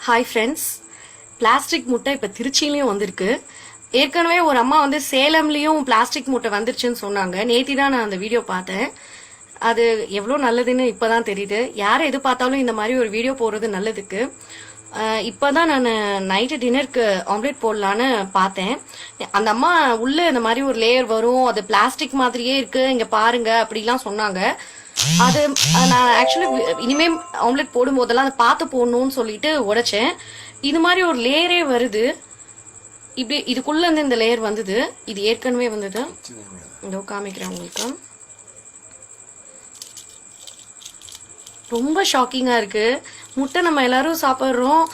Hi friends, plastic முட்டை இப்போ திருச்சியிலையும் வந்திருக்கு. ஏற்கனவே ஒரு அம்மா வந்து சேலம்லேயும் பிளாஸ்டிக் முட்டை வந்துருச்சுன்னு சொன்னாங்க. நேத்தி தான் நான் அந்த வீடியோ பார்த்தேன். அது எவ்வளோ நல்லதுன்னு இப்போதான் தெரியுது. யாரை எது பார்த்தாலும் இந்த மாதிரி ஒரு வீடியோ போடுறது நல்லதுக்கு. இப்போதான் நான் நைட்டு டின்னருக்கு ஆம்லேட் போடலான்னு பார்த்தேன். அந்த அம்மா உள்ள இந்த மாதிரி ஒரு லேயர் வரும், அது பிளாஸ்டிக் மாதிரியே இருக்கு, இங்க பாருங்க அப்படிலாம் சொன்னாங்க. அது நான் ஆக்சுவலி இனிமே ஆம்லெட் போடும் போதெல்லாம் அதை பார்த்து போடணும்னு சொல்லிட்டு உடைச்சேன். இது மாதிரி ஒரு லேயரே வருது. இப்படி இதுக்குள்ள இருந்து இந்த லேயர் வந்தது. இது ஏற்கனவே வந்தது. இதோ காமிக்கிறேன் உங்களுக்கு. ரொம்ப ஷாக்கிங்கா இருக்கு. முட்டை நம்ம எல்லாரும் சாப்பிட்றோம்.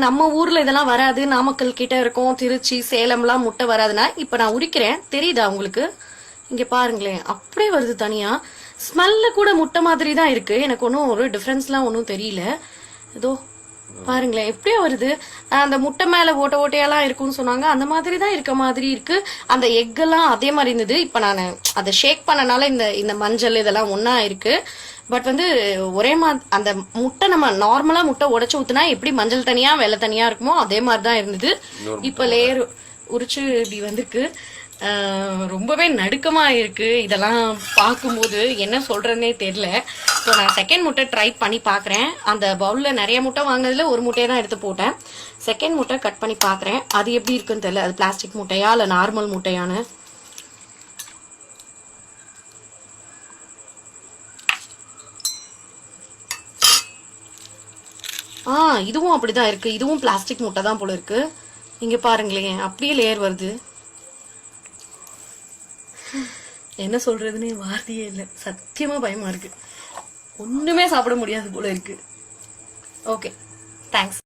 நம்ம ஊர்ல இதெல்லாம் வராது. நாமக்கல் கிட்ட இருக்கும், திருச்சி சேலம்லாம் முட்டை வராதுன்னா இப்ப நான் உரிக்கிறேன், தெரியுதா உங்களுக்கு? இங்க பாருங்களேன், அப்படியே வருது தனியா. ஸ்மெல்ல கூட முட்டை மாதிரி தான் இருக்கு. எனக்கு ஒன்றும் ஒரு டிஃப்ரென்ஸ்லாம் ஒன்றும் தெரியல. ஏதோ பாருங்களேன் எப்படியா வருது. அந்த முட்டை மேல ஓட்ட ஓட்டையெல்லாம் இருக்கும்னு சொன்னாங்க, அந்த மாதிரி தான் இருக்க மாதிரி இருக்கு. அந்த எக்கெல்லாம் அதே மாதிரி இருந்தது. இப்ப நான் அதை ஷேக் பண்ணனால இந்த மஞ்சள் இதெல்லாம் ஒன்னா இருக்கு. பட் வந்து ஒரே அந்த முட்டை நம்ம நார்மலா முட்டை உடைச்சு ஊத்துனா எப்படி மஞ்சள் தனியா வெள்ளை தனியா இருக்குமோ அதே மாதிரிதான் இருந்தது. இப்ப லேயர் உரிச்சு இப்படி வந்திருக்கு. ரொம்பவே நடுக்கமா இருக்கு. இதெல்லாம் பார்க்கும்போது என்ன சொல்றதுன்னே தெரியல. ஸோ நான் செகண்ட் முட்டை ட்ரை பண்ணி பாக்குறேன். அந்த பவுல்ல நிறைய முட்டை வாங்கினதுல ஒரு முட்டையை தான் எடுத்து போட்டேன். செகண்ட் முட்டை கட் பண்ணி பாக்குறேன், அது எப்படி இருக்குன்னு தெரியல. அது பிளாஸ்டிக் முட்டையா இல்ல நார்மல் முட்டையான்னு. இதுவும் அப்படிதான் இருக்கு. இதுவும் பிளாஸ்டிக் முட்டை தான் போல இருக்கு. இங்க பாருங்களேன், அப்படியே லேயர் வருது. என்ன சொல்றதுன்னு வார்த்தையே இல்லை. சத்தியமா பயமா இருக்கு. ஒண்ணுமே சாப்பிட முடியாது போல இருக்கு. Okay, thanks.